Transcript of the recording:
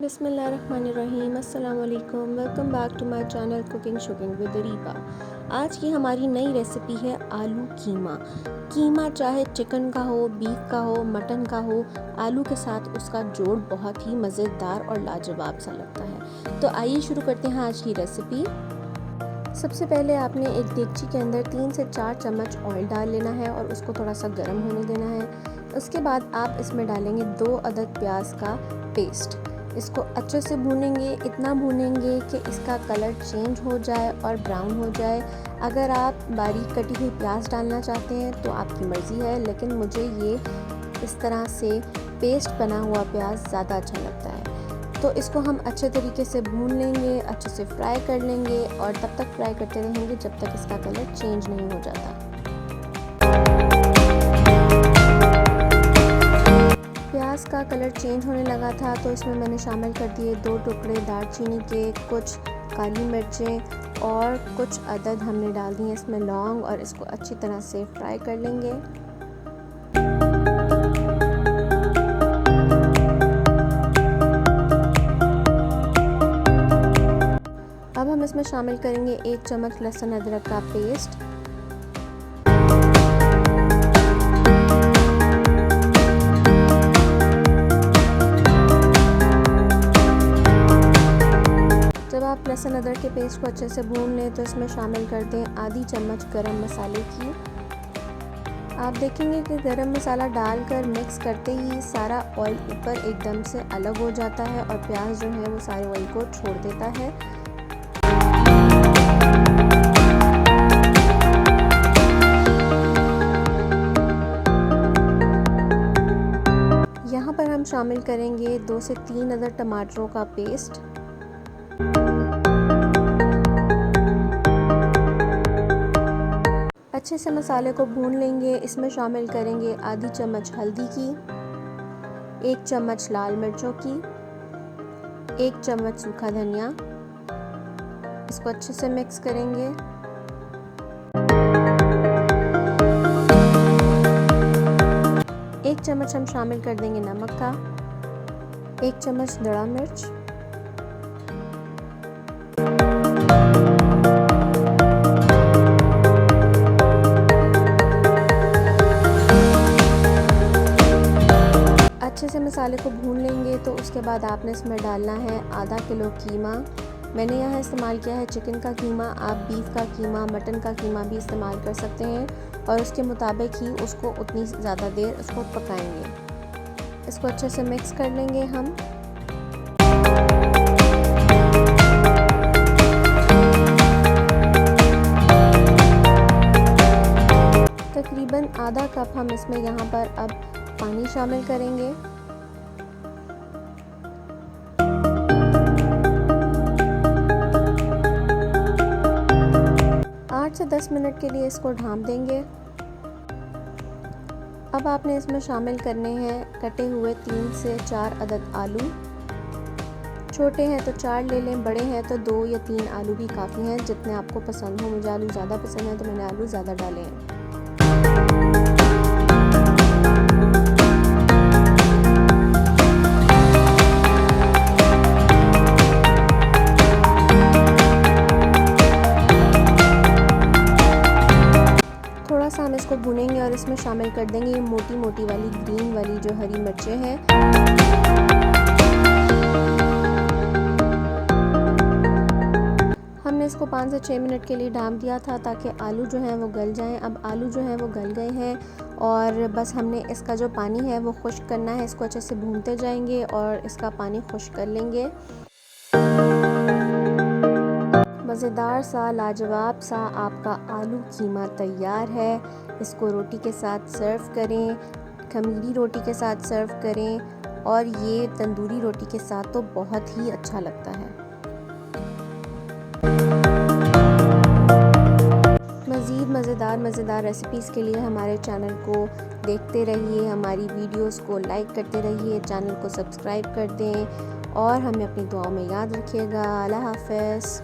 बिस्मिल्लाहिर्रहमानिर्रहीम। अस्सलाम वालेकुम। Welcome back to my channel cooking शुकिंग विद रीबा। आज की हमारी नई रेसिपी है आलू कीमा। कीमा चाहे चिकन का हो, बीफ का हो, मटन का हो, आलू के साथ उसका जोड़ बहुत ही मज़ेदार और लाजवाब सा लगता है। तो आइए शुरू करते हैं आज की रेसिपी। सबसे पहले आपने एक देगची के अंदर 3 से 4 चम्मच ऑयल डाल लेना है और उसको थोड़ा सा गर्म होने देना है। उसके बाद आप इसमें डालेंगे 2 अदद प्याज का पेस्ट। इसको अच्छे से भूनेंगे, इतना भूनेंगे कि इसका कलर चेंज हो जाए और ब्राउन हो जाए। अगर आप बारीक कटी हुई प्याज डालना चाहते हैं तो आपकी मर्ज़ी है, लेकिन मुझे ये इस तरह से पेस्ट बना हुआ प्याज ज़्यादा अच्छा लगता है। तो इसको हम अच्छे तरीके से भून लेंगे, अच्छे से फ्राई कर लेंगे और तब तक फ्राई करते रहेंगे जब तक इसका कलर चेंज नहीं हो जाता। प्याज का कलर चेंज होने लगा था तो इसमें मैंने शामिल कर दिए 2 टुकड़े दालचीनी के, कुछ काली मिर्चें और कुछ अदद हमने डाल दिए इसमें लौंग, और इसको अच्छी तरह से फ्राई कर लेंगे। अब हम इसमें शामिल करेंगे 1 चम्मच लहसुन अदरक का पेस्ट। जब आप लहसुन अदरक के पेस्ट को अच्छे से भून लें तो इसमें शामिल कर दें आधी चम्मच गरम मसाले की। आप देखेंगे कि गरम मसाला डालकर मिक्स करते ही सारा ऑयल ऊपर एकदम से अलग हो जाता है और प्याज जो है वो सारे ऑयल को छोड़ देता है। यहाँ पर हम शामिल करेंगे 2 से 3 अदद टमाटरों का पेस्ट। अच्छे से मसाले को भून लेंगे। इसमें शामिल करेंगे आधी चम्मच हल्दी की, 1 चम्मच लाल मिर्चों की, 1 चम्मच सूखा धनिया। इसको अच्छे से मिक्स करेंगे। एक चम्मच हम शामिल कर देंगे नमक का, 1 चम्मच दड़ा मिर्च, अच्छे से मसाले को भून लेंगे। तो उसके बाद आपने इसमें डालना है आधा किलो कीमा। मैंने यहाँ इस्तेमाल किया है चिकन का कीमा। आप बीफ का कीमा, मटन का कीमा भी इस्तेमाल कर सकते हैं और उसके मुताबिक ही उसको उतनी ज़्यादा देर उसको पकाएंगे। इसको अच्छे से मिक्स कर लेंगे हम। तकरीबन आधा कप हम इसमें यहाँ पर अब पानी शामिल करेंगे। से 10 मिनट के लिए इसको ढाँप देंगे। अब आपने इसमें शामिल करने हैं कटे हुए 3 से 4 अदद आलू। छोटे हैं तो 4 ले लें, बड़े हैं तो 2 या 3 आलू भी काफ़ी हैं, जितने आपको पसंद हो। मुझे आलू ज़्यादा पसंद है तो मैंने आलू ज़्यादा डाले हैं। हम इसको भूनेंगे और इसमें शामिल कर देंगे ये मोटी मोटी वाली ग्रीन वाली जो हरी मिर्चें हैं। हमने इसको 5 से 6 मिनट के लिए ढाँप दिया था ताकि आलू जो हैं वो गल जाएं। अब आलू जो हैं वो गल गए हैं और बस हमने इसका जो पानी है वो खुश्क करना है। इसको अच्छे से भूनते जाएंगे और इसका पानी खुश्क कर लेंगे। मज़ेदार सा, लाजवाब सा आपका आलू कीमा तैयार है। इसको रोटी के साथ सर्व करें, खमीरी रोटी के साथ सर्व करें और ये तंदूरी रोटी के साथ तो बहुत ही अच्छा लगता है। मज़ीद मज़ेदार रेसिपीज़ के लिए हमारे चैनल को देखते रहिए, हमारी वीडियोस को लाइक करते रहिए, चैनल को सब्सक्राइब कर दें और हमें अपनी दुआओं में याद रखिएगा। अल्लाह हाफ़िज़।